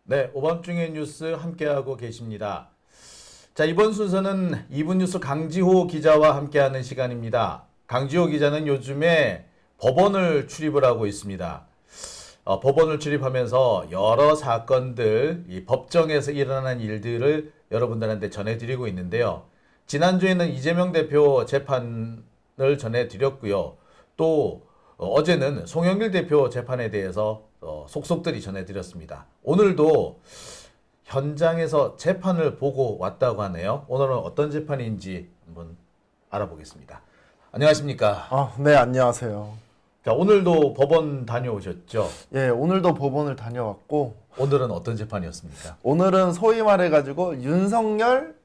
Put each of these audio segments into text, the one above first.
네, 오밤중의 뉴스 함께하고 계십니다. 자, 이번 순서는 2분 뉴스 강지호 기자와 함께하는 시간입니다. 강지호 기자는 요즘에 법원을 출입을 하고 있습니다. 법원을 출입하면서 여러 사건들, 이 법정에서 일어나는 일들을 여러분들한테 전해드리고 있는데요. 지난주에는 이재명 대표 재판을 전해드렸고요. 또 어제는 송영길 대표 재판에 대해서 속속들이 전해드렸습니다. 오늘도 현장에서 재판을 보고 왔다고 하네요. 오늘은 어떤 재판인지 한번 알아보겠습니다. 안녕하십니까? 네, 안녕하세요. 자, 오늘도 법원 다녀오셨죠? 예, 오늘도 법원을 다녀왔고, 오늘은 어떤 재판이었습니까? 오늘은 소위 말해가지고 윤석열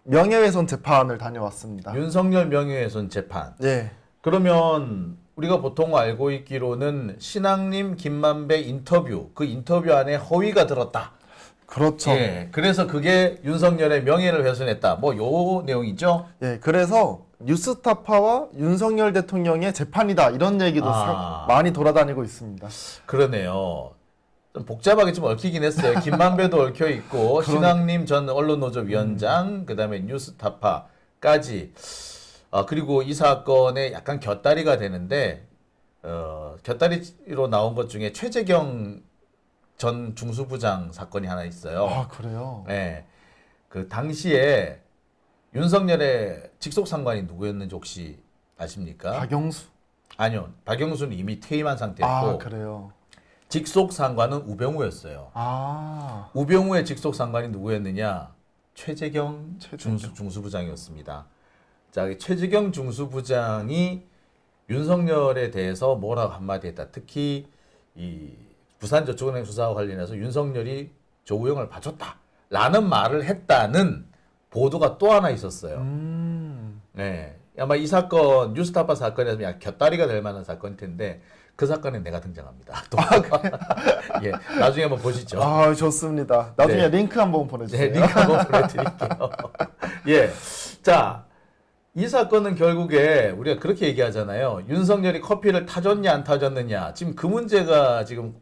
명예훼손 재판을 다녀왔습니다. 윤석열 명예훼손 재판. 예, 그러면 우리가 보통 알고 있기로는 신앙님 김만배 인터뷰, 그 인터뷰 안에 허위가 들었다. 그렇죠. 예, 그래서 그게 윤석열의 명예를 훼손했다. 뭐 요 내용이죠? 예, 그래서 뉴스타파와 윤석열 대통령의 재판이다. 이런 얘기도 많이 돌아다니고 있습니다. 그러네요. 좀 복잡하게 좀 얽히긴 했어요. 김만배도 얽혀 있고 신앙님 전 언론노조 위원장, 그다음에 뉴스타파까지. 그리고 이 사건에 약간 곁다리가 되는데 곁다리로 나온 것 중에 최재경 전 중수부장 사건이 하나 있어요. 아, 그래요? 네. 그 당시에 윤석열의 직속 상관이 누구였는지 혹시 아십니까? 박영수? 아니요. 박영수는 이미 퇴임한 상태였고 아, 그래요? 직속 상관은 우병우였어요. 아, 우병우의 직속 상관이 누구였느냐? 최재경 중수부장이었습니다. 자, 최재경 중수부장이 윤석열에 대해서 뭐라고 한마디 했다. 특히 이 부산저축은행 수사와 관련해서 윤석열이 조우영을 봐줬다라는 말을 했다는 보도가 또 하나 있었어요. 네, 아마 이 사건 뉴스타파 사건에서 약간 곁다리가 될 만한 사건일 텐데 그 사건에 내가 등장합니다. 또. 예, 나중에 한번 보시죠. 아, 좋습니다. 나중에 네. 링크 한번 보내주세요. 네, 링크 한번 보내드릴게요. 예, 자. 이 사건은 결국에 우리가 그렇게 얘기하잖아요. 윤석열이 커피를 타줬냐 안 타줬느냐. 지금 그 문제가 지금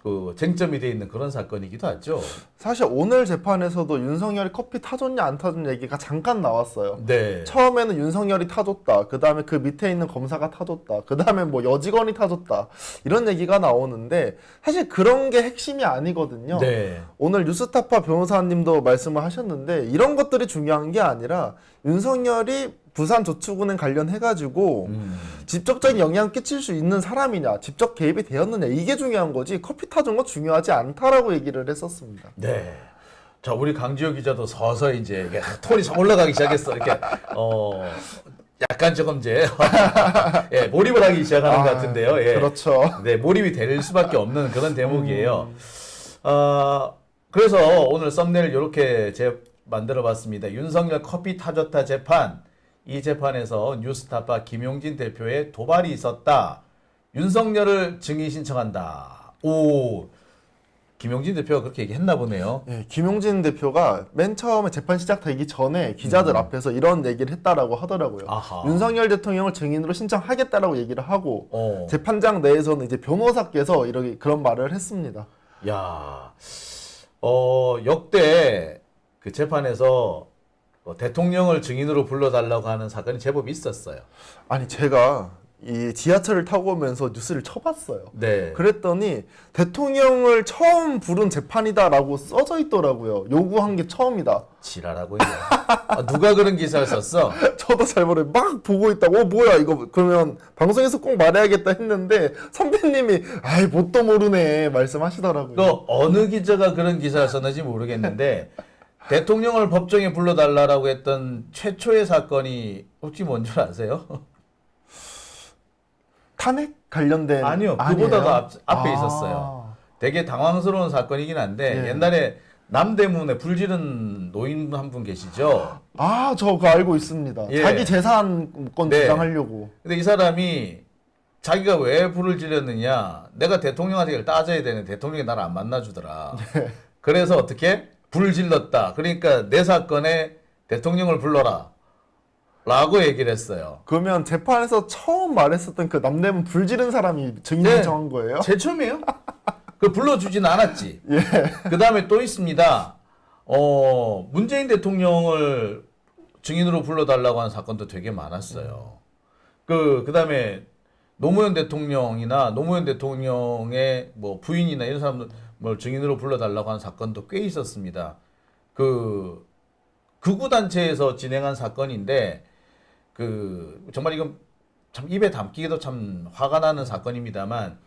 그 쟁점이 돼 있는 그런 사건이기도 하죠. 사실 오늘 재판에서도 윤석열이 커피 타줬냐 안 타줬냐 얘기가 잠깐 나왔어요. 네. 처음에는 윤석열이 타줬다. 그 다음에 그 밑에 있는 검사가 타줬다. 그 다음에 뭐 여직원이 타줬다. 이런 얘기가 나오는데 사실 그런 게 핵심이 아니거든요. 네. 오늘 뉴스타파 변호사님도 말씀을 하셨는데 이런 것들이 중요한 게 아니라 윤석열이 부산저축은행 관련해가지고 직접적인 영향을 끼칠 수 있는 사람이냐, 직접 개입이 되었느냐 이게 중요한 거지 커피 타준 거 중요하지 않다라고 얘기를 했었습니다. 네. 자, 우리 강지호 기자도 서서히 이제 이게 톤이 올라가기 시작했어. 이렇게 약간 조금 이제 예, 몰입을 하기 시작하는 것 같은데요. 예. 그렇죠. 네, 몰입이 될 수밖에 없는 그런 대목이에요. 그래서 오늘 썸네일 이렇게 만들어봤습니다. 윤석열 커피 타줬다 재판. 이 재판에서 뉴스타파 김용진 대표의 도발이 있었다. 윤석열을 증인 신청한다. 오, 김용진 대표가 그렇게 얘기했나 보네요. 예, 김용진 대표가 맨 처음에 재판 시작되기 전에 기자들 앞에서 이런 얘기를 했다라고 하더라고요. 아하. 윤석열 대통령을 증인으로 신청하겠다라고 얘기를 하고 재판장 내에서는 이제 변호사께서 이렇게 그런 말을 했습니다. 야, 역대 그 재판에서 대통령을 증인으로 불러달라고 하는 사건이 제법 있었어요. 아니 제가 이 지하철을 타고 오면서 뉴스를 쳐봤어요. 네. 그랬더니 대통령을 처음 부른 재판이다라고 써져 있더라고요. 요구한 게 처음이다. 지랄하고 있네. 누가 그런 기사를 썼어? 저도 잘 모르 막 보고 있다고 뭐야 이거 그러면 방송에서 꼭 말해야겠다 했는데 선배님이 아이 뭣도 모르네 말씀하시더라고요. 또 어느 기자가 그런 기사를 썼는지 모르겠는데 대통령을 법정에 불러달라고 했던 최초의 사건이 혹시 뭔 줄 아세요? 탄핵 관련된 아니요. 그보다 아니에요? 더 앞에 있었어요. 되게 당황스러운 사건이긴 한데 옛날에 남대문에 불지른 노인 한 분 계시죠? 아, 저 그거 알고 있습니다. 예. 자기 재산권 네. 주장하려고. 근데 이 사람이 자기가 왜 불을 지렸느냐. 내가 대통령한테 따져야 되는 대통령이 나를 안 만나주더라. 그래서 어떻게? 불을 질렀다. 그러니까 내 사건에 대통령을 불러라. 라고 얘기를 했어요. 그러면 재판에서 처음 말했었던 그 남대문 불 지른 사람이 증인 네. 신청한 거예요? 제일 처음이에요. 그 불러주진 않았지. 예. 그 다음에 또 있습니다. 문재인 대통령을 증인으로 불러달라고 하는 사건도 되게 많았어요. 그 다음에 노무현 대통령이나 노무현 대통령의 뭐 부인이나 이런 사람들 뭘 증인으로 불러달라고 하는 사건도 꽤 있었습니다. 그 극우단체에서 진행한 사건인데 정말 이건 참 입에 담기도 참 화가 나는 사건입니다만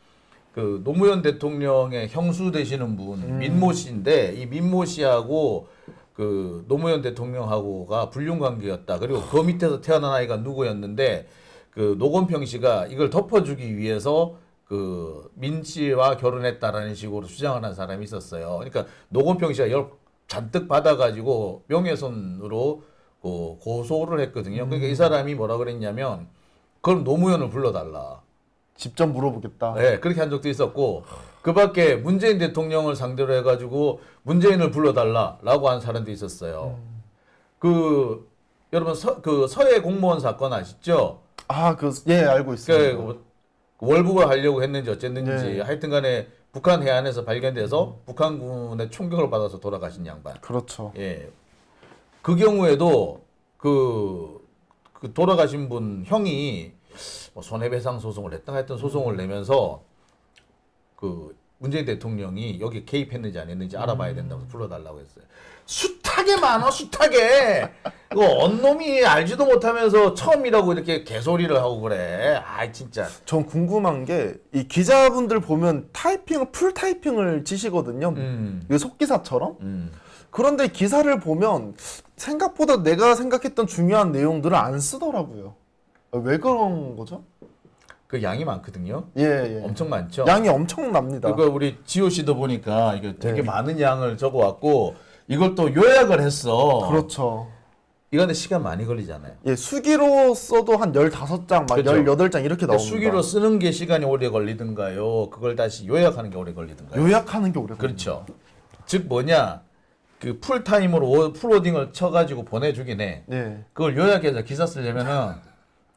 그 노무현 대통령의 형수 되시는 분 민모 씨인데 이 민모 씨하고 그 노무현 대통령하고가 불륜 관계였다. 그리고 그 밑에서 태어난 아이가 누구였는데 그 노건평 씨가 이걸 덮어주기 위해서 그 민 씨와 결혼했다라는 식으로 주장을 한 사람이 있었어요. 그러니까 노건평 씨가 열 잔뜩 받아가지고 명예훼손으로 고소를 했거든요. 그러니까 이 사람이 뭐라 그랬냐면 그럼 노무현을 불러달라. 직접 물어보겠다. 네, 그렇게 한 적도 있었고 그 밖에 문재인 대통령을 상대로 해가지고 문재인을 불러달라라고 한 사람도 있었어요. 여러분 그 서해 공무원 사건 아시죠? 예, 알고 있습니다. 월북을 하려고 했는지 어쨌는지 네. 하여튼간에 북한 해안에서 발견돼서 북한군의 총격을 받아서 돌아가신 양반. 그렇죠. 예. 그 경우에도 그 돌아가신 분 형이 뭐 손해배상 소송을 했다 하여튼 소송을 내면서 그 문재인 대통령이 여기 개입했는지 안 했는지 알아봐야 된다고 불러달라고 했어요. 숱하게 많아 숱하게. 이거 언놈이 알지도 못하면서 처음이라고 이렇게 개소리를 하고 그래. 아 진짜. 전 궁금한 게 이 기자분들 보면 풀 타이핑을 치시거든요. 이거 속기사처럼. 그런데 기사를 보면 생각보다 내가 생각했던 중요한 내용들을 안 쓰더라고요. 왜 그런 거죠? 그 양이 많거든요. 예. 엄청 많죠. 양이 엄청납니다. 그거 우리 지호 씨도 보니까 이거 되게 네. 많은 양을 적어왔고 이걸 또 요약을 했어. 그렇죠. 이건데 시간 많이 걸리잖아요. 예, 수기로 써도 한 15장, 막 그렇죠. 18장 이렇게 나옵니다. 수기로 쓰는 게 시간이 오래 걸리든가요. 그걸 다시 요약하는 게 오래 걸리든가요. 요약하는 게 오래 걸립니다. 그렇죠. 즉 뭐냐 그 풀타임으로 풀워딩을 쳐가지고 보내주긴 해. 예. 그걸 요약해서 기사 쓰려면은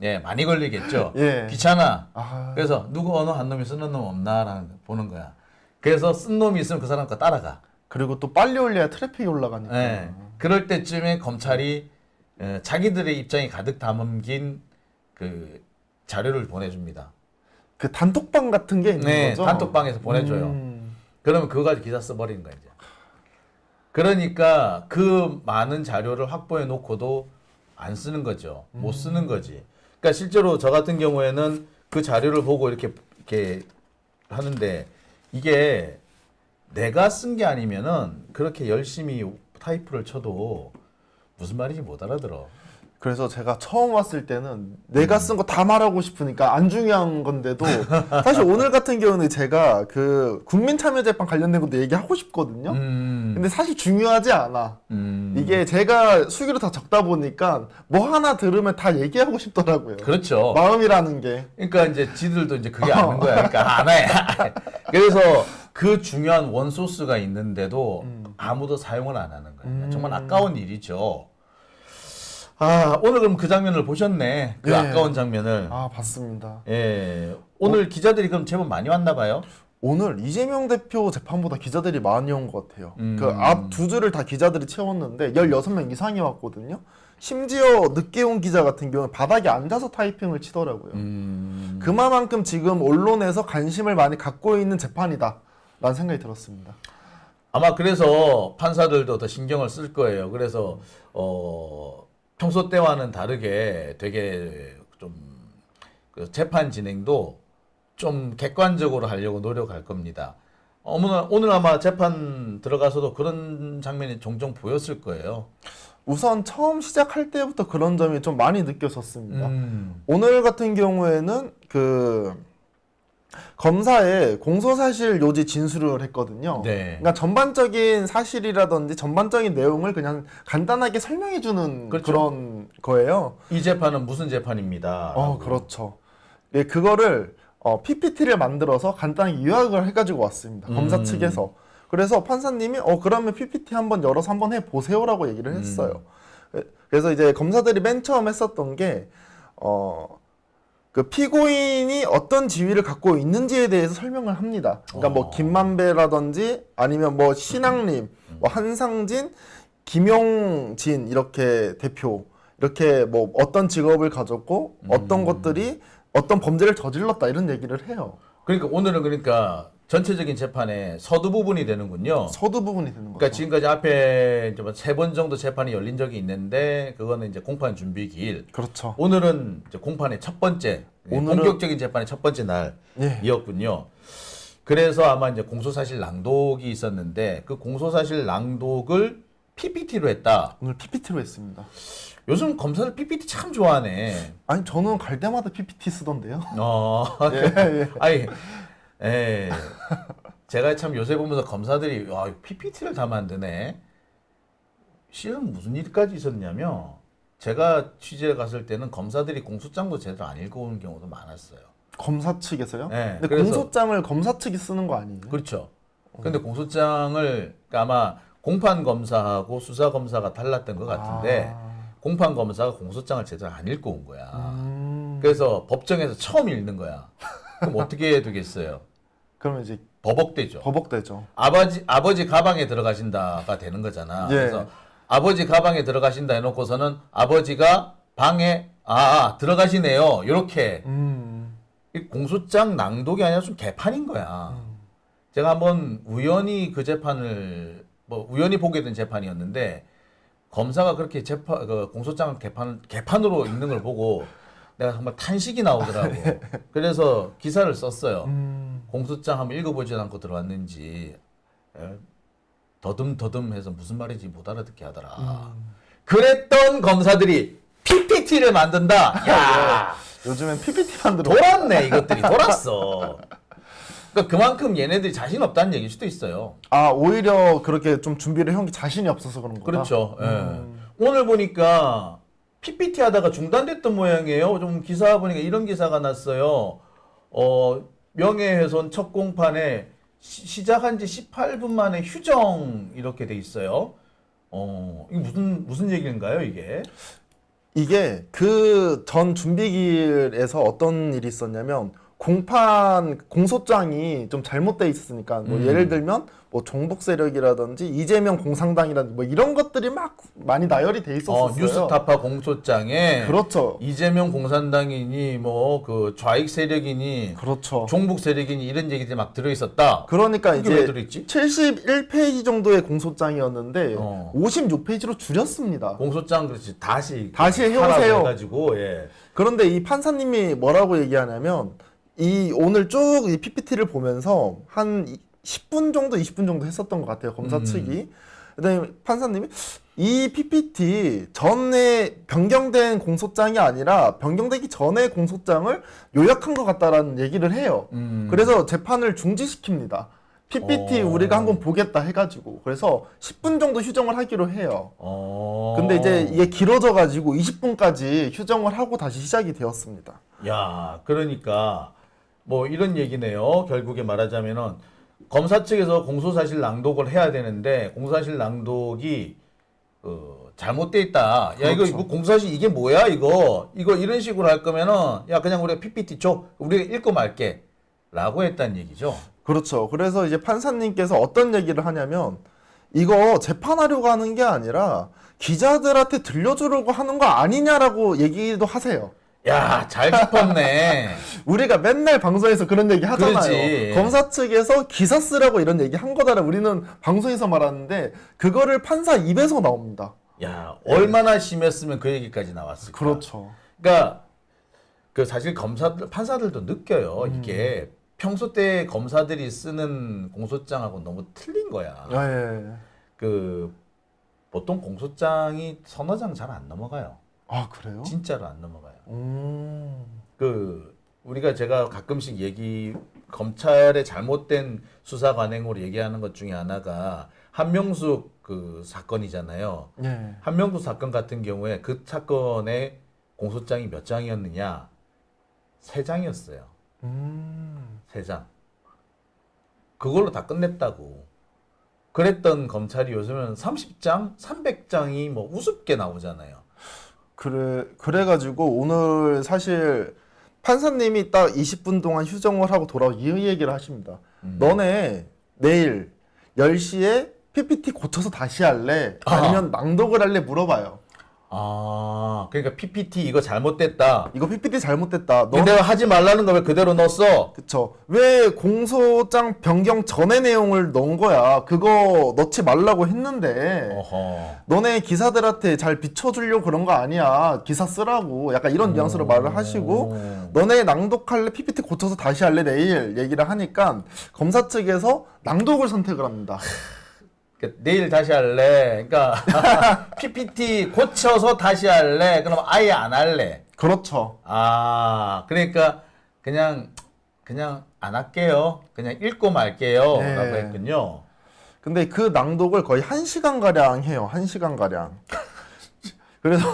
예 많이 걸리겠죠. 예. 귀찮아. 아, 그래서 누구 어느 한 놈이 쓰는 놈 없나라는 거 보는 거야. 그래서 쓴 놈이 있으면 그 사람 거 따라가. 그리고 또 빨리 올려야 트래픽이 올라가니까. 예. 그럴 때쯤에 검찰이 자기들의 입장이 가득 담긴 그 자료를 보내줍니다. 그 단톡방 같은 게 있는 네, 거죠? 단톡방에서 보내줘요. 그러면 그거 가지고 기사 써버리는 거야 이제. 그러니까 그 많은 자료를 확보해 놓고도 안 쓰는 거죠. 못 쓰는 거지. 그러니까 실제로 저 같은 경우에는 그 자료를 보고 이렇게 하는데 이게 내가 쓴 게 아니면은 그렇게 열심히 타이프를 쳐도 무슨 말인지 못 알아들어. 그래서 제가 처음 왔을 때는 내가 쓴 거 다 말하고 싶으니까 안 중요한 건데도 사실 오늘 같은 경우는 제가 그 국민참여재판 관련된 것도 얘기하고 싶거든요. 근데 사실 중요하지 않아. 이게 제가 수기로 다 적다 보니까 뭐 하나 들으면 다 얘기하고 싶더라고요. 그렇죠. 마음이라는 게. 그러니까 이제 지들도 이제 그게 아는 거야. 그러니까 안 해. 그래서 그 중요한 원소스가 있는데도 아무도 사용을 안 하는 거예요. 정말 아까운 일이죠. 아, 오늘 그럼 그 장면을 보셨네. 그 네. 아까운 장면을. 아, 봤습니다. 예. 오늘 기자들이 그럼 제법 많이 왔나 봐요. 오늘 이재명 대표 재판보다 기자들이 많이 온 것 같아요. 그 앞 두 줄을 다 기자들이 채웠는데 16명 이상이 왔거든요. 심지어 늦게 온 기자 같은 경우는 바닥에 앉아서 타이핑을 치더라고요. 그만큼 지금 언론에서 관심을 많이 갖고 있는 재판이다 라는 생각이 들었습니다. 아마 그래서 판사들도 더 신경을 쓸 거예요. 그래서 평소 때와는 다르게 되게 좀 그 재판 진행도 좀 객관적으로 하려고 노력할 겁니다. 오늘 아마 재판 들어가서도 그런 장면이 종종 보였을 거예요. 우선 처음 시작할 때부터 그런 점이 좀 많이 느껴졌습니다. 오늘 같은 경우에는 그 검사의 공소사실 요지 진술을 했거든요. 네. 그러니까 전반적인 사실이라든지 전반적인 내용을 그냥 간단하게 설명해 주는 그렇죠. 그런 거예요. 이 재판은 무슨 재판입니다. 그렇죠. 예, 그거를 PPT를 만들어서 간단히 요약을 해가지고 왔습니다. 검사 측에서. 그래서 판사님이 그러면 PPT 한번 열어서 한번 해보세요라고 얘기를 했어요. 그래서 이제 검사들이 맨 처음 했었던 게 그 피고인이 어떤 지위를 갖고 있는지에 대해서 설명을 합니다. 그러니까 뭐 김만배라든지 아니면 뭐 신앙림, 뭐 한상진, 김용진 이렇게 대표 이렇게 뭐 어떤 직업을 가졌고 어떤 것들이 어떤 범죄를 저질렀다 이런 얘기를 해요. 그러니까 오늘은 그러니까 전체적인 재판의 서두 부분이 되는군요. 서두 부분이 되는 거죠. 그러니까 지금까지 앞에 이제 3번 정도 재판이 열린 적이 있는데 그거는 이제 공판 준비 기일. 그렇죠. 오늘은 이제 공판의 첫 번째 본격적인 재판의 첫 번째 날이었군요. 그래서 아마 이제 공소사실 낭독이 있었는데 그 공소사실 낭독을 PPT로 했다. 오늘 PPT로 했습니다. 요즘 검사들 PPT 참 좋아하네. 아니 저는 갈 때마다 PPT 쓰던데요. 예. 아니, 예. 제가 참 요새 보면서 검사들이 와, PPT를 다 만드네. 실은 무슨 일까지 있었냐면 제가 취재 갔을 때는 검사들이 공소장도 제대로 안 읽어오는 경우도 많았어요. 검사 측에서요? 네, 근데 그래서- 공소장을 검사 측이 쓰는 거 아니에요? 그렇죠. 근데 공소장을 그러니까 아마 공판 검사하고 수사 검사가 달랐던 것 같은데 공판 검사가 공소장을 제대로 안 읽고 온 거야. 그래서 법정에서 처음 읽는 거야. 그럼 어떻게 해야 되겠어요? 그러면 이제 버벅대죠. 버벅대죠. 아버지 가방에 들어가신다가 되는 거잖아. 예. 그래서 아버지 가방에 들어가신다 해놓고서는 아버지가 방에 들어가시네요. 이렇게 이 공소장 낭독이 아니라 좀 개판인 거야. 제가 한번 우연히 그 재판을 우연히 보게 된 재판이었는데 검사가 그렇게 그 공소장 개판으로 읽는 걸 보고 내가 정말 탄식이 나오더라고. 그래서 기사를 썼어요. 공소장 한번 읽어보지 않고 들어왔는지 더듬더듬해서 무슨 말인지 못 알아듣게 하더라. 그랬던 검사들이 PPT를 만든다. 야, 요즘엔 PPT 만들어. 돌았네. 이것들이 돌았어. 그러니까 그만큼 얘네들이 자신 없다는 얘기일 수도 있어요. 아 오히려 그렇게 좀 준비를 해온 게 자신이 없어서 그런 거다. 그렇죠. 예. 오늘 보니까 PPT 하다가 중단됐던 모양이에요. 좀 기사 보니까 이런 기사가 났어요. 명예훼손 첫 공판에 시작한 지 18분 만에 휴정 이렇게 돼 있어요. 이게 무슨 얘기인가요, 이게? 이게 그 전 준비기일에서 어떤 일이 있었냐면 공판 공소장이 좀 잘못돼 있으니까 뭐 예를 들면 뭐 종북 세력이라든지 이재명 공산당이라든지 뭐 이런 것들이 막 많이 나열이 돼 있었어요. 뉴스타파 공소장에 그렇죠. 이재명 공산당이니 뭐 그 좌익 세력이니 그렇죠. 종북 세력이니 이런 얘기들이 막 들어 있었다. 그러니까 이게 왜 이제 들어있지? 71페이지 정도의 공소장이었는데 어. 56페이지로 줄였습니다. 공소장 그렇지 다시 해오세요. 해가지고 예. 그런데 이 판사님이 뭐라고 얘기하냐면 이 오늘 쭉 이 PPT를 보면서 한 10분 정도 20분 정도 했었던 것 같아요. 검사 측이. 그다음에 판사님이 이 PPT 전에 변경된 공소장이 아니라 변경되기 전에 공소장을 요약한 것 같다라는 얘기를 해요. 그래서 재판을 중지시킵니다. PPT 우리가 한번 보겠다 해가지고 그래서 10분 정도 휴정을 하기로 해요. 근데 이제 이게 길어져 가지고 20분까지 휴정을 하고 다시 시작이 되었습니다. 야, 그러니까 뭐 이런 얘기네요. 결국에 말하자면은 검사 측에서 공소사실 낭독을 해야 되는데 공소사실 낭독이 잘못돼 있다. 야, 그렇죠. 이거 공소사실 이게 뭐야? 이거 이런 식으로 할 거면은 야, 그냥 우리가 PPT 줘. 우리가 읽고 말게. 라고 했다는 얘기죠. 그렇죠. 그래서 이제 판사님께서 어떤 얘기를 하냐면 이거 재판하려고 하는 게 아니라 기자들한테 들려주려고 하는 거 아니냐라고 얘기도 하세요. 야, 잘 짚었네. 우리가 맨날 방송에서 그런 얘기 하잖아요. 그렇지. 검사 측에서 기사 쓰라고 이런 얘기 한 거다라 우리는 방송에서 말하는데 그거를 판사 입에서 나옵니다. 야, 얼마나 심했으면 그 얘기까지 나왔을까. 그렇죠. 그러니까 그 사실 판사들도 느껴요. 이게 평소 때 검사들이 쓰는 공소장하고 너무 틀린 거야. 예. 그 보통 공소장이 서너 장 잘 안 넘어가요. 아 그래요? 진짜로 안 넘어가요. 그 우리가 제가 가끔씩 검찰의 잘못된 수사 관행으로 얘기하는 것 중에 하나가 한명숙 그 사건이잖아요. 예. 한명숙 사건 같은 경우에 그 사건의 공소장이 몇 장이었느냐? 3장이었어요. 3장. 그걸로 다 끝냈다고. 그랬던 검찰이 요즘은 30장, 300장이 뭐 우습게 나오잖아요. 그래가지고 오늘 사실 판사님이 딱 20분 동안 휴정을 하고 돌아오고 이 얘기를 하십니다. 너네 내일 10시에 PPT 고쳐서 다시 할래? 아니면 낭독을 할래? 물어봐요. 아, 그러니까 PPT 이거 잘못됐다. 이거 PPT 잘못됐다. 근데 내가 하지 말라는 거 왜 그대로 넣었어? 그쵸. 왜 공소장 변경 전의 내용을 넣은 거야? 그거 넣지 말라고 했는데 어허. 너네 기사들한테 잘 비춰주려고 그런 거 아니야. 기사 쓰라고. 약간 이런 뉘앙스로 말을 하시고 너네 낭독할래? PPT 고쳐서 다시 할래? 내일 얘기를 하니까 검사 측에서 낭독을 선택을 합니다. 내일 다시 할래. 그러니까 PPT 고쳐서 다시 할래. 그럼 아예 안 할래. 그렇죠. 아, 그러니까 그냥 안 할게요. 그냥 읽고 말게요. 네. 라고 했군요. 근데 그 낭독을 거의 1시간가량 해요. 1시간가량. 그래서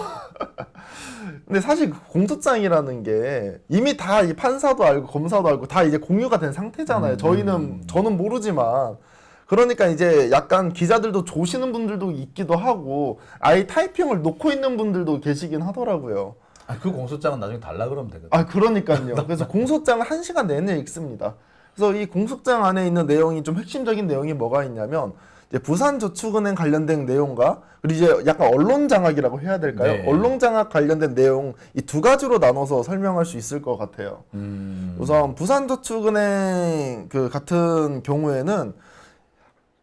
근데 사실 그 공소장이라는 게 이미 다 이 판사도 알고 검사도 알고 다 이제 공유가 된 상태잖아요. 저는 모르지만 그러니까 이제 약간 기자들도 조시는 분들도 있기도 하고 아예 타이핑을 놓고 있는 분들도 계시긴 하더라고요. 아, 그 공소장은 나중에 달라 그러면 되거든. 아, 그러니까요. 그래서 공소장을 1시간 내내 읽습니다. 그래서 이 공소장 안에 있는 내용이 좀 핵심적인 내용이 뭐가 있냐면 이제 부산저축은행 관련된 내용과 그리고 이제 약간 언론 장악이라고 해야 될까요? 네. 언론 장악 관련된 내용 이 두 가지로 나눠서 설명할 수 있을 것 같아요. 우선 부산저축은행 그 같은 경우에는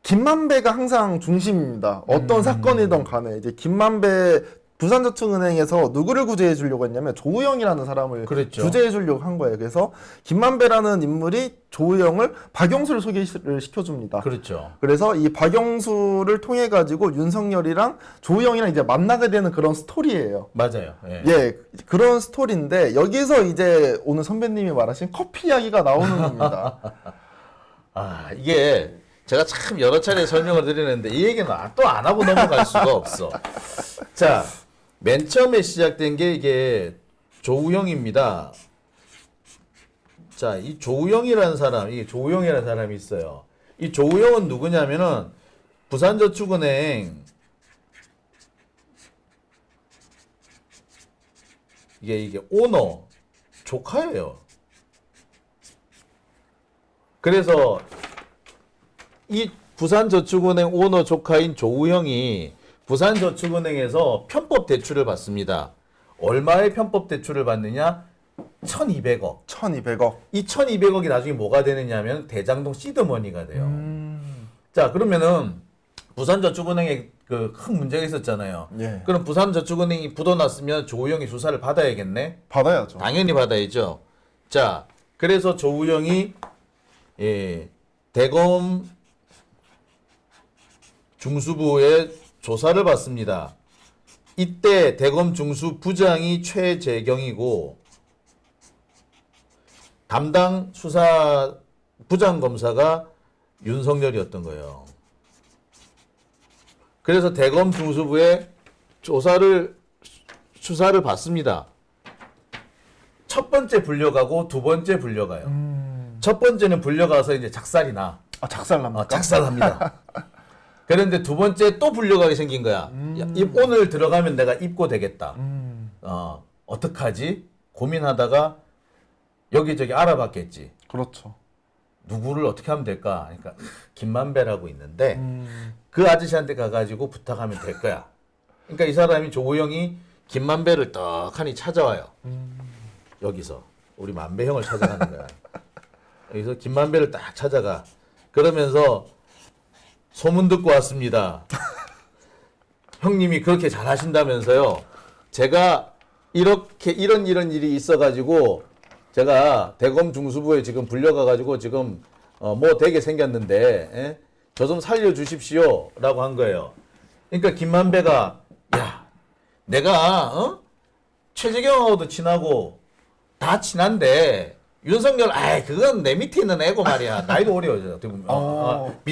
김만배가 항상 중심입니다. 어떤 사건이든 간에 이제 김만배 부산저축은행에서 누구를 구제해 주려고 했냐면 조우영이라는 사람을 그랬죠. 구제해 주려고 한 거예요. 그래서 김만배라는 인물이 조우영을 박영수를 소개를 시켜줍니다. 그렇죠. 그래서 이 박영수를 통해 가지고 윤석열이랑 조우영이랑 이제 만나게 되는 그런 스토리예요. 맞아요. 예. 예, 그런 스토리인데 여기서 이제 오늘 선배님이 말하신 커피 이야기가 나오는 겁니다. 아, 이게 제가 참 여러 차례 설명을 드리는데 이 얘기는 또 안 하고 넘어갈 수가 없어. 자, 맨 처음에 시작된 게 이게 조우영입니다. 자, 이 조우영이라는 사람이 있어요. 이 조우영은 누구냐면은 부산저축은행 이게 오너 조카예요. 그래서 이 부산저축은행 오너 조카인 조우영이 부산저축은행에서 편법 대출을 받습니다. 얼마의 편법 대출을 받느냐? 1,200억. 1,200억. 이 1,200억이 나중에 뭐가 되느냐 하면 대장동 시드머니가 돼요. 자, 그러면은 부산저축은행에 그 큰 문제가 있었잖아요. 예. 그럼 부산저축은행이 부도났으면 조우영이 조사를 받아야겠네? 받아야죠. 당연히 받아야죠. 자, 그래서 조우영이 대검 중수부에 조사를 받습니다. 이때 대검 중수 부장이 최재경이고 담당 수사 부장 검사가 윤석열이었던 거예요. 그래서 대검 중수부에 수사를 받습니다. 첫 번째 불려가고 두 번째 불려가요. 첫 번째는 불려가서 이제 작살이 나. 아, 작살납니까? 작살납니다. 그런데 두 번째 또 불려가게 생긴 거야. 야, 오늘 들어가면 내가 입고되겠다. 어떡하지? 고민하다가 여기저기 알아봤겠지. 그렇죠. 누구를 어떻게 하면 될까? 그러니까 김만배라고 있는데 그 아저씨한테 가가지고 부탁하면 될 거야. 그러니까 이 사람이 조우영이 김만배를 떡하니 찾아와요. 여기서 우리 만배 형을 찾아가는 거야. 여기서 김만배를 딱 찾아가. 그러면서 소문 듣고 왔습니다. 형님이 그렇게 잘하신다면서요. 제가 이렇게 이런 일이 있어가지고 제가 대검 중수부에 지금 불려가가지고 지금 뭐 되게 생겼는데 저 좀 살려주십시오라고 한 거예요. 그러니까 김만배가 야 내가 최재경하고도 친하고 다 친한데 윤석열 그건 내 밑에 있는 애고 말이야. 나이도 어려요. 어떻게 보면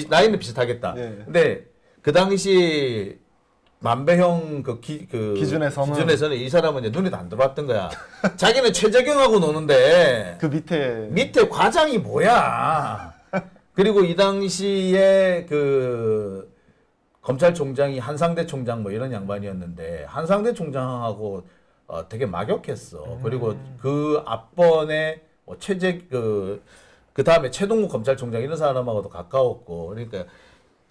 나이는 비슷하겠다. 네. 근데 그 당시 만배형 기준에서는 이 사람은 이제 눈에도 안 들어왔던 거야. 자기는 최재경하고 노는데 그 밑에 과장이 뭐야? 그리고 이 당시에 그 검찰총장이 한상대 총장 뭐 이런 양반이었는데 한상대 총장하고 되게 막역했어. 그리고 그 앞번에 뭐 그 다음에 최동국 검찰총장 이런 사람하고도 가까웠고 그러니까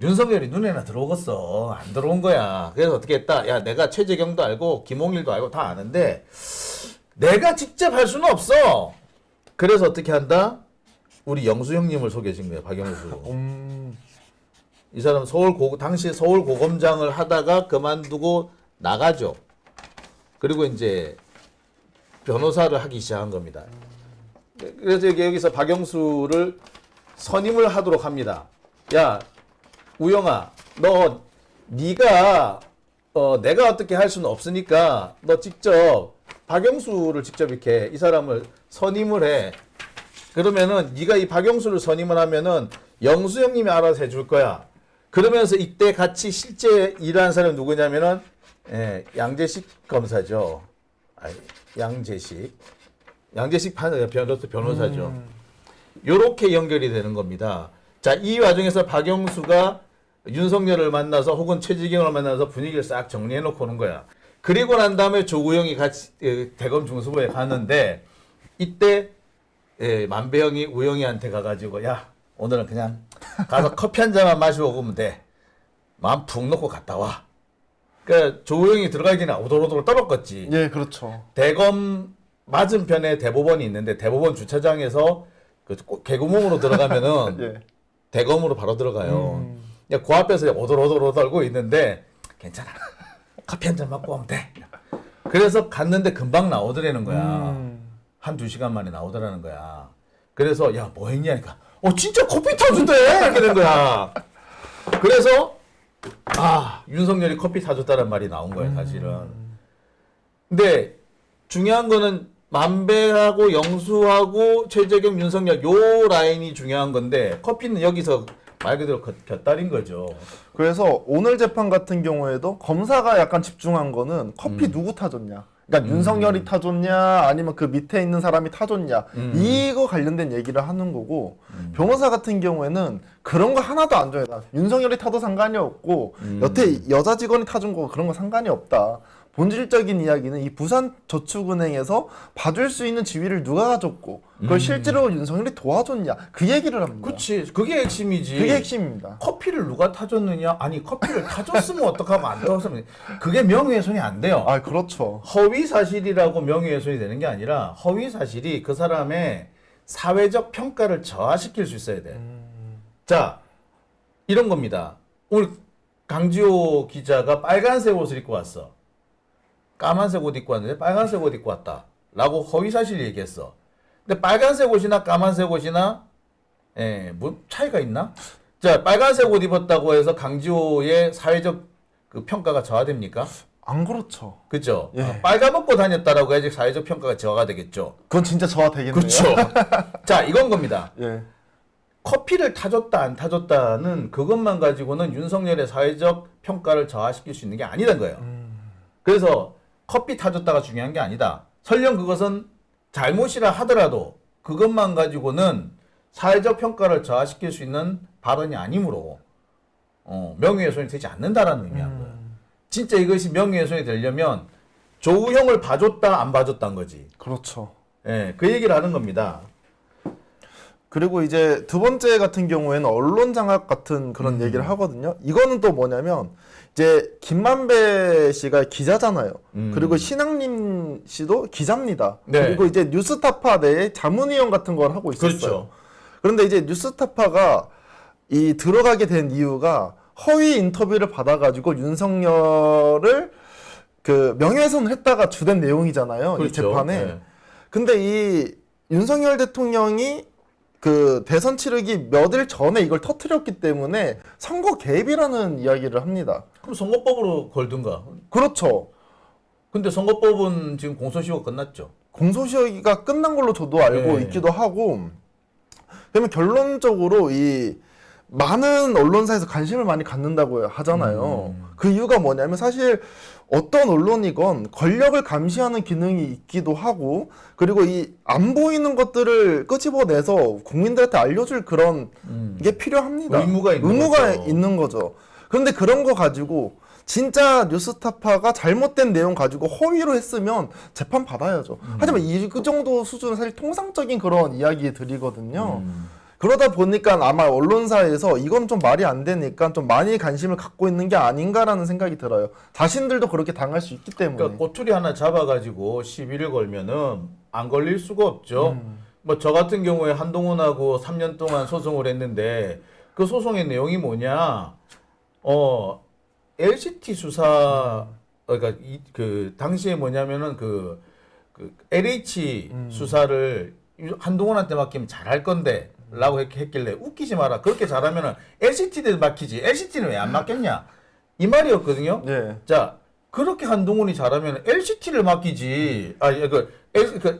윤석열이 눈에나 들어오겠어. 안 들어온 거야. 그래서 어떻게 했다. 야, 내가 최재경도 알고 김홍일도 알고 다 아는데 내가 직접 할 수는 없어. 그래서 어떻게 한다? 우리 영수 형님을 소개해준 거야. 박영수. 이 사람 당시 서울고검장을 하다가 그만두고 나가죠. 그리고 이제 변호사를 하기 시작한 겁니다. 그래서 여기서 박영수를 선임을 하도록 합니다. 야, 우영아, 네가 내가 어떻게 할 수는 없으니까 너 직접 박영수를 직접 이렇게 이 사람을 선임을 해. 그러면은 네가 이 박영수를 선임을 하면은 영수 형님이 알아서 해줄 거야. 그러면서 이때 같이 실제 일하는 사람이 누구냐면은 양재식 검사죠. 양재식 변호사죠. 요렇게 연결이 되는 겁니다. 자, 이 와중에서 박영수가 윤석열을 만나서 혹은 최지경을 만나서 분위기를 싹 정리해 놓고 오는 거야. 그리고 난 다음에 조구형이 같이 대검 중수부에 갔는데 이때 만배형이 우영이한테 가가지고 야, 오늘은 그냥 가서 커피 한 잔만 마시고 오면 돼. 마음 푹 놓고 갔다 와. 그러니까 조우영이 들어가기 전에 오돌오돌 떨었겠지. 예, 그렇죠. 대검 맞은편에 대법원이 있는데 대법원 주차장에서 그 개구멍으로 들어가면은 예. 대검으로 바로 들어가요. 그 앞에서 오돌오돌 떨고 있는데 괜찮아. 커피 한 잔 먹고 오면 돼. 그래서 갔는데 금방 나오더라는 거야. 한두 시간 만에 나오더라는 거야. 그래서 야, 뭐 했냐니까. 진짜 커피 타준대! 이렇게 된 거야. 그래서 윤석열이 커피 타줬다는 말이 나온 거예요, 사실은. 근데 중요한 거는 만배하고 영수하고 최재경, 윤석열 요 라인이 중요한 건데 커피는 여기서 말 그대로 곁다린 거죠. 그래서 오늘 재판 같은 경우에도 검사가 약간 집중한 거는 커피 누구 타줬냐. 그러니까 윤석열이 타줬냐 아니면 그 밑에 있는 사람이 타줬냐 이거 관련된 얘기를 하는 거고 변호사 같은 경우에는 그런 거 하나도 안 줘요. 윤석열이 타도 상관이 없고 여태 여자 직원이 타준 거 그런 거 상관이 없다. 본질적인 이야기는 이 부산저축은행에서 봐줄 수 있는 지위를 누가 가졌고 그걸 실제로 윤석열이 도와줬냐 그 얘기를 합니다. 그렇지. 그게 핵심이지. 그게 핵심입니다. 커피를 누가 타줬느냐? 아니 커피를 타줬으면 어떡하고 안 타줬으면 그게 명예훼손이 안 돼요. 그렇죠. 허위 사실이라고 명예훼손이 되는 게 아니라 허위 사실이 그 사람의 사회적 평가를 저하시킬 수 있어야 돼. 자, 이런 겁니다. 오늘 강지호 기자가 빨간색 옷을 입고 왔어. 까만색 옷 입고 왔는데 빨간색 옷 입고 왔다. 라고 허위 사실 얘기했어. 근데 빨간색 옷이나 까만색 옷이나 뭐 차이가 있나? 자, 빨간색 옷 입었다고 해서 강지호의 사회적 그 평가가 저하됩니까? 안 그렇죠. 그죠? 예. 빨간 먹고 다녔다라고 해야지 사회적 평가가 저하가 되겠죠. 그건 진짜 저하 되겠네요. 그렇죠. 자, 이건 겁니다. 예. 커피를 타줬다 안 타줬다는 그것만 가지고는 윤석열의 사회적 평가를 저하시킬 수 있는 게 아니란 거예요. 그래서 커피 타줬다가 중요한 게 아니다. 설령 그것은 잘못이라 하더라도 그것만 가지고는 사회적 평가를 저하시킬 수 있는 발언이 아니므로 명예훼손이 되지 않는다라는 의미한 거예요. 진짜 이것이 명예훼손이 되려면 조우형을 봐줬다 안 봐줬다는 거지. 그렇죠. 그 얘기를 하는 겁니다. 그리고 이제 두 번째 같은 경우에는 언론 장악 같은 그런 얘기를 하거든요. 이거는 또 뭐냐면 이제 김만배 씨가 기자잖아요. 그리고 신앙림 씨도 기자입니다. 네. 그리고 이제 뉴스타파 내에 자문위원 같은 걸 하고 있었어요. 그렇죠. 그런데 이제 뉴스타파가 이 들어가게 된 이유가 허위 인터뷰를 받아가지고 윤석열을 그 명예훼손을 했다가 주된 내용이잖아요. 그렇죠. 이 재판에. 네. 근데 이 윤석열 대통령이 그 대선 치르기 몇 일 전에 이걸 터뜨렸기 때문에 선거 개입이라는 이야기를 합니다. 그럼 선거법으로 걸든가. 그렇죠. 근데 선거법은 지금 공소시효가 끝났죠. 공소시효가 끝난 걸로 저도 알고 네. 있기도 하고 그러면 결론적으로 이 많은 언론사에서 관심을 많이 갖는다고 하잖아요. 그 이유가 뭐냐면 사실 어떤 언론이건 권력을 감시하는 기능이 있기도 하고 그리고 이 안 보이는 것들을 끄집어내서 국민들한테 알려줄 그런 게 필요합니다. 의무가 있는 거죠. 있는 거죠. 그런데 그런 거 가지고 진짜 뉴스타파가 잘못된 내용 가지고 허위로 했으면 재판 받아야죠. 하지만 그 정도 수준은 사실 통상적인 그런 이야기들이거든요. 그러다 보니까 아마 언론사에서 이건 좀 말이 안 되니까 좀 많이 관심을 갖고 있는 게 아닌가라는 생각이 들어요. 자신들도 그렇게 당할 수 있기 때문에. 그러니까 꼬투리 하나 잡아가지고 시비를 걸면은 안 걸릴 수가 없죠. 뭐 저 같은 경우에 한동훈하고 3년 동안 소송을 했는데 그 소송의 내용이 뭐냐? LCT 수사 그러니까 그 당시에 뭐냐면은 그 LH 수사를 한동훈한테 맡기면 잘할 건데. 라고 했길래 웃기지 마라. 그렇게 잘하면은 LCT에 맡기지. LCT는 왜 안 맡겼냐? 이 말이었거든요. 네. 자, 그렇게 한동훈이 잘하면 LCT를 맡기지.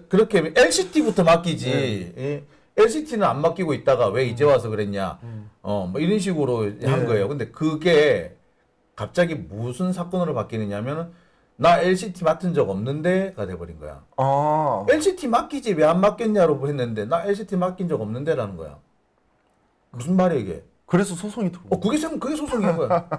그렇게 LCT부터 맡기지. 예? LCT는 안 맡기고 있다가 왜 이제 와서 그랬냐? 뭐 이런 식으로 한 거예요. 근데 그게 갑자기 무슨 사건으로 바뀌느냐면은 나 LCT 맡은 적 없는데가 돼버린 거야. LCT 맡기지 왜 안 맡겼냐고 했는데 나 LCT 맡긴 적 없는데라는 거야. 무슨 말이야 이게? 그래서 소송이 들어. 그게 소송인 거야.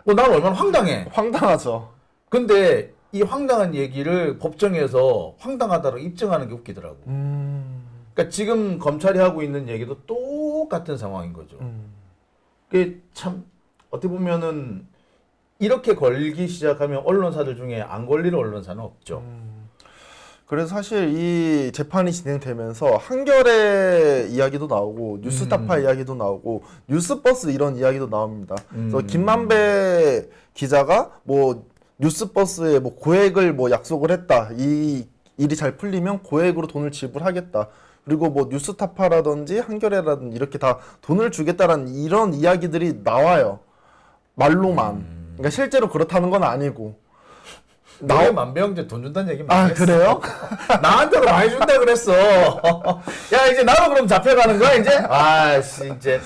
난 얼마나 황당해. 황당하죠. 근데 이 황당한 얘기를 법정에서 황당하다고 입증하는 게 웃기더라고. 그러니까 지금 검찰이 하고 있는 얘기도 똑같은 상황인 거죠. 그게 참 어떻게 보면은 이렇게 걸리기 시작하면 언론사들 중에 안 걸리는 언론사는 없죠. 그래서 사실 이 재판이 진행되면서 한겨레 이야기도 나오고 뉴스타파 이야기도 나오고 뉴스버스 이런 이야기도 나옵니다. 그래서 김만배 기자가 뭐 뉴스버스에 뭐 고액을 뭐 약속을 했다. 이 일이 잘 풀리면 고액으로 돈을 지불하겠다. 그리고 뭐 뉴스타파라든지 한겨레라든지 이렇게 다 돈을 주겠다라는 이런 이야기들이 나와요. 말로만. 그러니까 실제로 그렇다는 건 아니고. 나의 만병제 돈 준다는 얘기 많이 했어. 그래요? 나한테도 많이 준다 그랬어. 야 이제 나도 그럼 잡혀가는 거야 이제? 이제.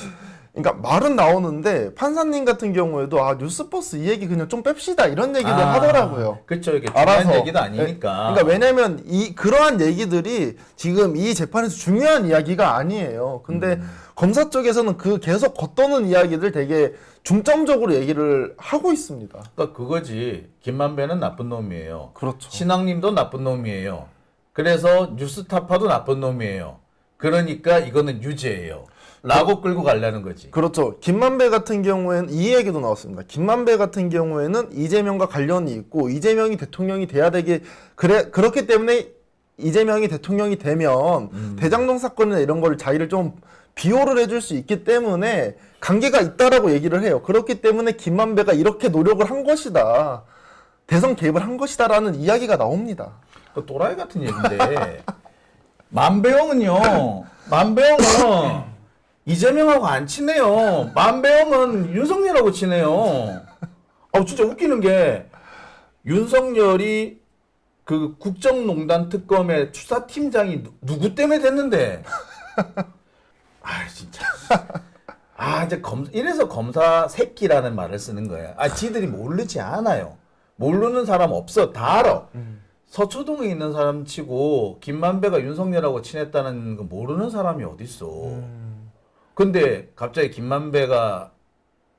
그러니까 말은 나오는데 판사님 같은 경우에도 뉴스버스 이 얘기 그냥 좀 뺍시다 이런 얘기를 하더라고요. 그렇죠. 이게 중요한 얘기도 아니니까. 그러니까 왜냐면 그러한 얘기들이 지금 이 재판에서 중요한 이야기가 아니에요. 근데 검사 쪽에서는 계속 겉도는 이야기들 되게 중점적으로 얘기를 하고 있습니다. 그러니까 그거지. 김만배는 나쁜 놈이에요. 그렇죠. 신앙님도 나쁜 놈이에요. 그래서 뉴스타파도 나쁜 놈이에요. 그러니까 이거는 유죄예요. 라고 끌고 가려는 거지. 그렇죠. 김만배 같은 경우에는 이 얘기도 나왔습니다. 김만배 같은 경우에는 이재명과 관련이 있고 이재명이 대통령이 돼야 되게 그렇기 때문에 이재명이 대통령이 되면 대장동 사건이나 이런 걸 자기를 좀 비호를 해줄 수 있기 때문에 관계가 있다라고 얘기를 해요. 그렇기 때문에 김만배가 이렇게 노력을 한 것이다. 대선 개입을 한 것이다라는 이야기가 나옵니다. 또라이 같은 얘기인데 만배형은 이재명하고 안 친해요. 만배형은 윤석열하고 친해요. 진짜 웃기는 게 윤석열이 그 국정농단 특검의 수사팀장이 누구 때문에 됐는데? 진짜. 이제 이래서 검사 새끼라는 말을 쓰는 거야. 지들이 모르지 않아요. 모르는 사람 없어. 다 알아. 서초동에 있는 사람 치고 김만배가 윤석열하고 친했다는 거 모르는 사람이 어딨어. 근데 갑자기 김만배가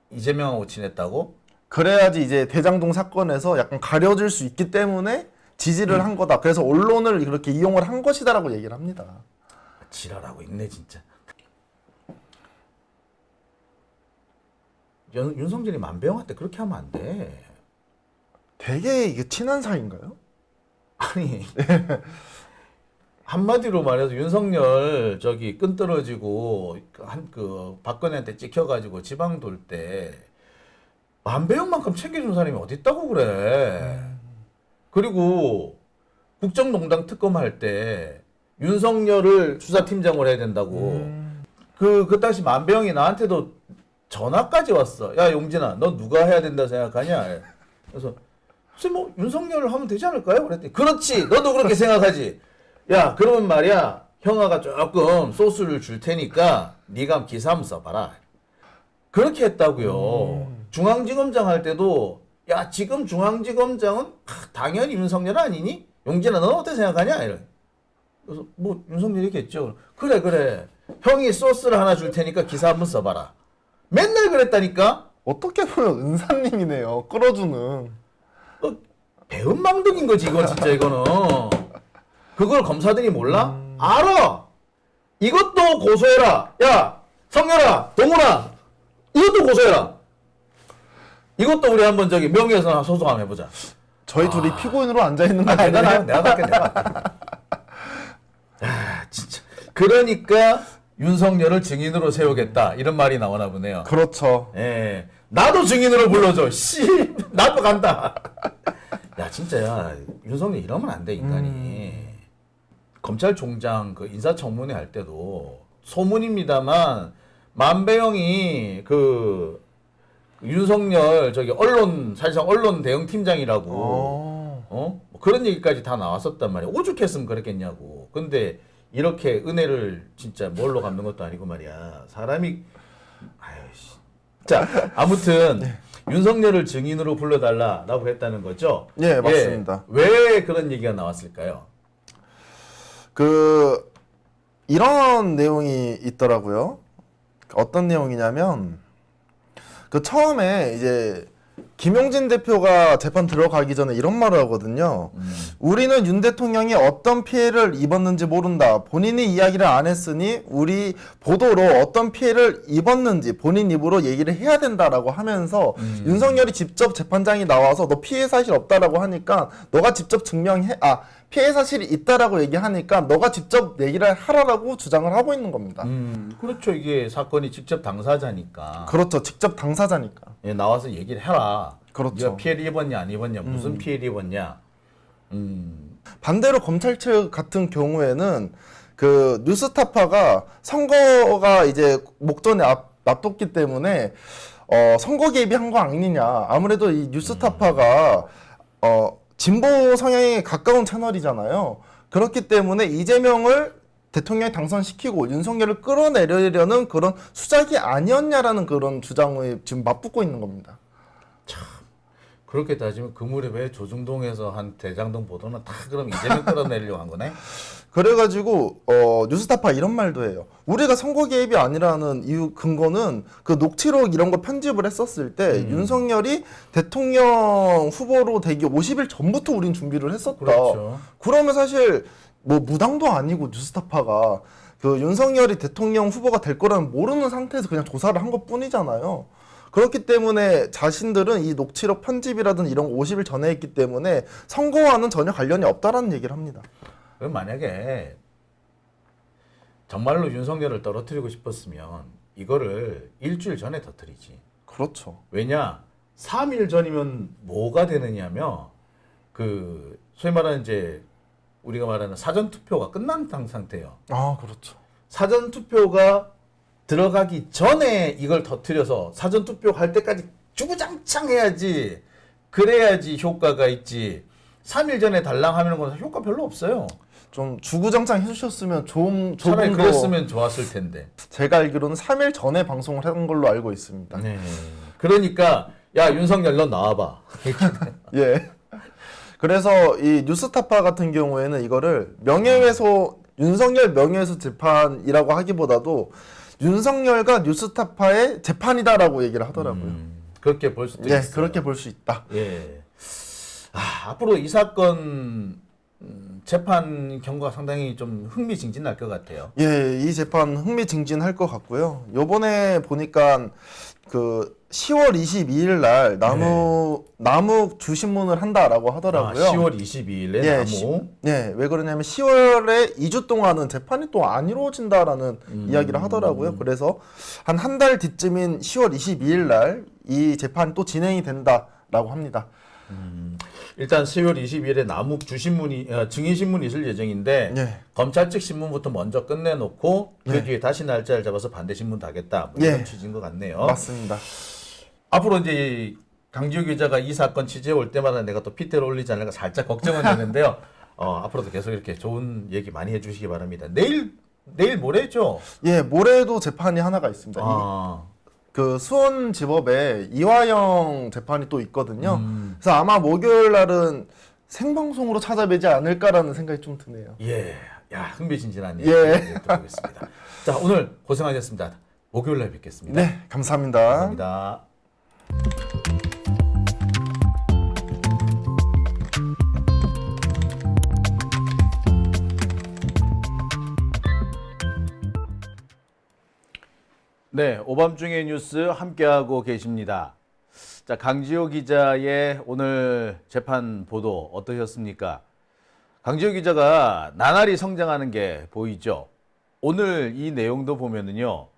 이재명하고 친했다고? 그래야지 이제 대장동 사건에서 약간 가려질 수 있기 때문에 지지를 한 거다. 그래서 언론을 그렇게 이용을 한 것이다라고 얘기를 합니다. 지랄하고 있네 진짜. 윤석열이 만배형한테 그렇게 하면 안 돼. 되게 이게 친한 사이인가요? 아니 한마디로 말해서 윤석열 끈 떨어지고 박근혜한테 찍혀가지고 지방 돌 때 만배형만큼 챙겨준 사람이 어디 있다고 그래. 그리고 국정농단 특검할 때 윤석열을 수사팀장으로 해야 된다고. 그 당시 만배형이 나한테도 전화까지 왔어. 야 용진아, 너 누가 해야 된다 생각하냐? 그래서 글쎄 뭐 윤석열을 하면 되지 않을까요? 그랬더니 그렇지, 너도 그렇게 생각하지. 야 그러면 말이야, 형아가 조금 소스를 줄 테니까 네가 기사 한번 써봐라. 그렇게 했다고요. 중앙지검장 할 때도 야 지금 중앙지검장은 당연히 윤석열 아니니? 용진아 너는 어떻게 생각하냐? 이래. 그래서 뭐 윤석열이겠죠. 그래 형이 소스를 하나 줄 테니까 기사 한번 써봐라. 맨날 그랬다니까. 어떻게 보면 은사님이네요. 끌어주는. 배은망덕인 거지 이거 진짜 이거는. 그걸 검사들이 몰라? 알아. 이것도 고소해라. 야 성렬아, 동훈아, 이것도 고소해라. 이것도 우리 한번 저기 명예훼손 소송 한번 해보자. 저희 둘이 피고인으로 앉아 있는 거 내가 아니에요? 내가 갈게 내가 갈게. 아 진짜. 그러니까 윤석열을 증인으로 세우겠다 이런 말이 나오나 보네요. 그렇죠. 예, 나도 증인으로 불러줘. 씨, 나도 간다. 야 진짜야 윤석열 이러면 안 돼 인간이. 검찰총장 그 인사청문회 할 때도 소문입니다만 만배영이 그 윤석열 저기 언론 사실상 언론 대응 팀장이라고 뭐 그런 얘기까지 다 나왔었단 말이야. 오죽했으면 그랬겠냐고. 근데 이렇게 은혜를 진짜 뭘로 갚는 것도 아니고 말이야. 사람이 아유씨. 자 아무튼 윤석열을 증인으로 불러달라라고 했다는 거죠. 예, 맞습니다. 왜 그런 얘기가 나왔을까요? 그 이런 내용이 있더라고요. 어떤 내용이냐면 그 처음에 이제 김용진 대표가 재판 들어가기 전에 이런 말을 하거든요. 우리는 윤 대통령이 어떤 피해를 입었는지 모른다. 본인이 이야기를 안 했으니 우리 보도로 어떤 피해를 입었는지 본인 입으로 얘기를 해야 된다라고 하면서 윤석열이 직접 재판장이 나와서 너 피해 사실 없다라고 하니까 너가 직접 피해 사실이 있다라고 얘기하니까 너가 직접 얘기를 하라라고 주장을 하고 있는 겁니다. 그렇죠. 이게 사건이 직접 당사자니까. 그렇죠. 직접 당사자니까. 예, 나와서 얘기를 해라. 그렇죠. 네가 피해를 입었냐 안 입었냐 무슨 피해를 입었냐. 반대로 검찰 측 같은 경우에는 그 뉴스타파가 선거가 이제 목전에 놔뒀기 때문에 선거 개입이 한 거 아니냐. 아무래도 이 뉴스타파가 진보 성향에 가까운 채널이잖아요. 그렇기 때문에 이재명을 대통령이 당선시키고 윤석열을 끌어내려는 그런 수작이 아니었냐라는 그런 주장을 지금 맞붙고 있는 겁니다. 그렇게 따지면 그 무렵에 조중동에서 한 대장동 보도는 다 그럼 이재명 끌어내려고 한 거네? 그래가지고 뉴스타파 이런 말도 해요. 우리가 선거 개입이 아니라는 이유 근거는 그 녹취록 이런 거 편집을 했었을 때 윤석열이 대통령 후보로 되기 50일 전부터 우린 준비를 했었다. 그렇죠. 그러면 사실 뭐 무당도 아니고 뉴스타파가 그 윤석열이 대통령 후보가 될 거라는 모르는 상태에서 그냥 조사를 한 것뿐이잖아요. 그렇기 때문에 자신들은 이 녹취록 편집이라든 이런 거 50일 전에 했기 때문에 선거와는 전혀 관련이 없다라는 얘기를 합니다. 그럼 만약에 정말로 윤석열을 떨어뜨리고 싶었으면 이거를 일주일 전에 터뜨리지. 그렇죠. 왜냐? 3일 전이면 뭐가 되느냐면 그 소위 말하는 이제 우리가 말하는 사전 투표가 끝난 상태예요. 아, 그렇죠. 사전 투표가 들어가기 전에 이걸 터뜨려서 사전 투표 할 때까지 주구장창 해야지. 그래야지 효과가 있지. 3일 전에 달랑 하는 건 효과 별로 없어요. 좀 주구장창 해주셨으면 조금 차라리 더 그랬으면 좋았을 텐데. 제가 알기로는 3일 전에 방송을 한 걸로 알고 있습니다. 네. 그러니까 야 윤석열 너 나와봐. 예. 그래서 이 뉴스타파 같은 경우에는 이거를 윤석열 명예훼손 재판이라고 하기보다도 윤석열과 뉴스타파의 재판이다라고 얘기를 하더라고요. 그렇게 볼 수도 예, 있어요. 그렇게 볼 수 있다. 예. 앞으로 이 사건 재판 경과가 상당히 좀 흥미진진할 것 같아요. 예, 이 재판 흥미진진할 것 같고요. 요번에 보니까 그 10월 22일 날 남욱 주신문을 한다라고 하더라고요. 10월 22일에 예, 남욱. 왜 그러냐면 10월에 2주 동안은 재판이 또 안 이루어진다라는 이야기를 하더라고요. 그래서 한 달 뒤쯤인 10월 22일 날 이 재판이 또 진행이 된다라고 합니다. 일단 10월 22일에 남욱 증인신문이 있을 예정인데 예. 검찰 측 신문부터 먼저 끝내놓고 그 뒤에 다시 날짜를 잡아서 반대 신문도 하겠다. 뭐 이런 취지인 것 같네요. 맞습니다. 앞으로 이제 강지우 기자가 이 사건 취재해 올 때마다 내가 또 핏대를 올리지 않을까 살짝 걱정은 되는데요. 앞으로도 계속 이렇게 좋은 얘기 많이 해주시기 바랍니다. 내일 모레죠? 예, 모레도 재판이 하나가 있습니다. 그 수원지법에 이화영 재판이 또 있거든요. 그래서 아마 목요일 날은 생방송으로 찾아뵈지 않을까라는 생각이 좀 드네요. 예, 야 흥미진진한 얘기 들어보겠습니다. 자, 오늘 고생하셨습니다. 목요일 날 뵙겠습니다. 네, 감사합니다. 감사합니다. 네, 오밤중의 뉴스 함께하고 계십니다. 자, 강지호 기자의 오늘 재판 보도 어떠셨습니까? 강지호 기자가 나날이 성장하는 게 보이죠. 오늘 이 내용도 보면은요,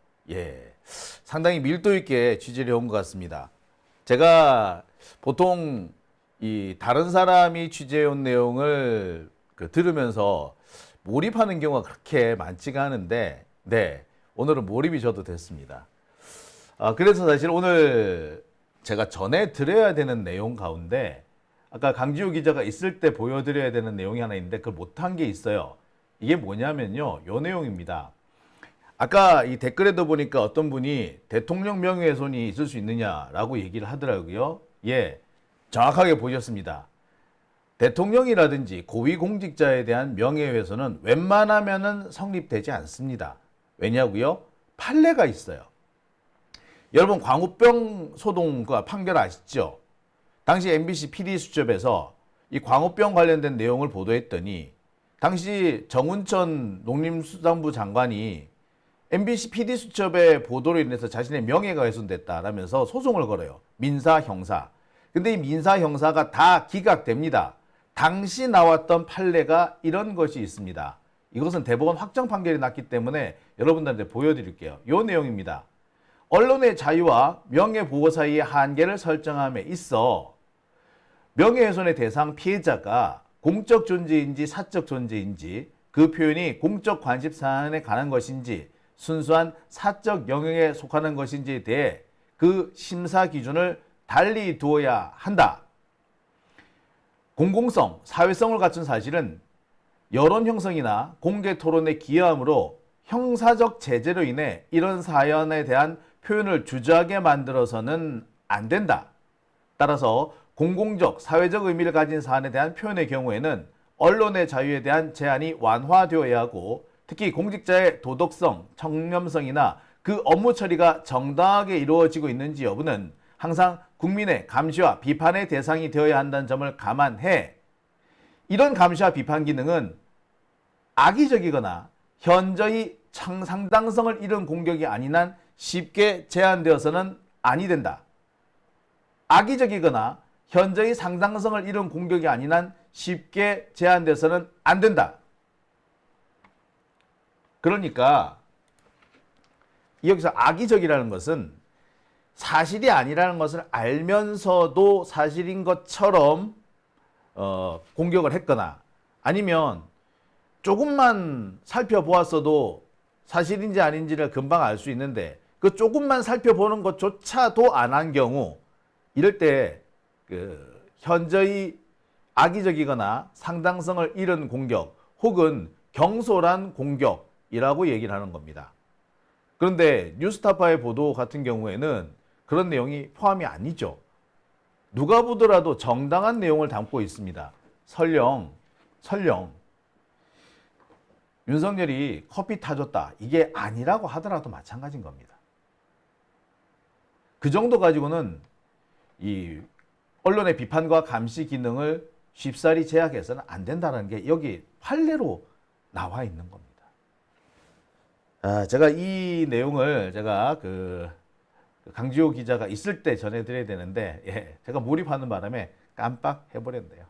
상당히 밀도 있게 취재를 해온 것 같습니다. 제가 보통 이 다른 사람이 취재해온 내용을 들으면서 몰입하는 경우가 그렇게 많지가 않은데, 네, 오늘은 몰입이 저도 됐습니다. 그래서 사실 오늘 제가 전해드려야 되는 내용 가운데 아까 강지호 기자가 있을 때 보여드려야 되는 내용이 하나 있는데 그걸 못한 게 있어요. 이게 뭐냐면요, 요 내용입니다. 아까 이 댓글에도 보니까 어떤 분이 대통령 명예훼손이 있을 수 있느냐라고 얘기를 하더라고요. 예, 정확하게 보셨습니다. 대통령이라든지 고위공직자에 대한 명예훼손은 웬만하면은 성립되지 않습니다. 왜냐고요? 판례가 있어요. 여러분 광우병 소동 그 판결 아시죠? 당시 MBC PD수첩에서 이 광우병 관련된 내용을 보도했더니 당시 정운천 농림수산부 장관이 MBC PD수첩의 보도로 인해서 자신의 명예가 훼손됐다라면서 소송을 걸어요. 민사, 형사. 근데 이 민사, 형사가 다 기각됩니다. 당시 나왔던 판례가 이런 것이 있습니다. 이것은 대법원 확정 판결이 났기 때문에 여러분들한테 보여드릴게요. 이 내용입니다. 언론의 자유와 명예보호 사이의 한계를 설정함에 있어 명예훼손의 대상 피해자가 공적 존재인지 사적 존재인지 그 표현이 공적 관심 사안에 관한 것인지 순수한 사적 영역에 속하는 것인지에 대해 그 심사 기준을 달리 두어야 한다. 공공성, 사회성을 갖춘 사실은 여론 형성이나 공개 토론에 기여함으로 형사적 제재로 인해 이런 사연에 대한 표현을 주저하게 만들어서는 안 된다. 따라서 공공적, 사회적 의미를 가진 사안에 대한 표현의 경우에는 언론의 자유에 대한 제한이 완화되어야 하고 특히 공직자의 도덕성, 청렴성이나 그 업무 처리가 정당하게 이루어지고 있는지 여부는 항상 국민의 감시와 비판의 대상이 되어야 한다는 점을 감안해 이런 감시와 비판 기능은 악의적이거나 현저히 상당성을 잃은 공격이 아닌 한 쉽게 제한되어서는 아니 된다. 악의적이거나 현저히 상당성을 잃은 공격이 아닌 한 쉽게 제한돼서는 안 된다. 그러니까 여기서 악의적이라는 것은 사실이 아니라는 것을 알면서도 사실인 것처럼 공격을 했거나 아니면 조금만 살펴보았어도 사실인지 아닌지를 금방 알 수 있는데 그 조금만 살펴보는 것조차도 안 한 경우 이럴 때 현저히 악의적이거나 상당성을 잃은 공격 혹은 경솔한 공격이라고 얘기를 하는 겁니다. 그런데 뉴스타파의 보도 같은 경우에는 그런 내용이 포함이 아니죠. 누가 보더라도 정당한 내용을 담고 있습니다. 설령 윤석열이 커피 타줬다 이게 아니라고 하더라도 마찬가지인 겁니다. 그 정도 가지고는 이 언론의 비판과 감시 기능을 쉽사리 제약해서는 안 된다는 게 여기 판례로 나와 있는 겁니다. 제가 이 내용을 제가 강지호 기자가 있을 때 전해드려야 되는데 제가 몰입하는 바람에 깜빡 해버렸네요.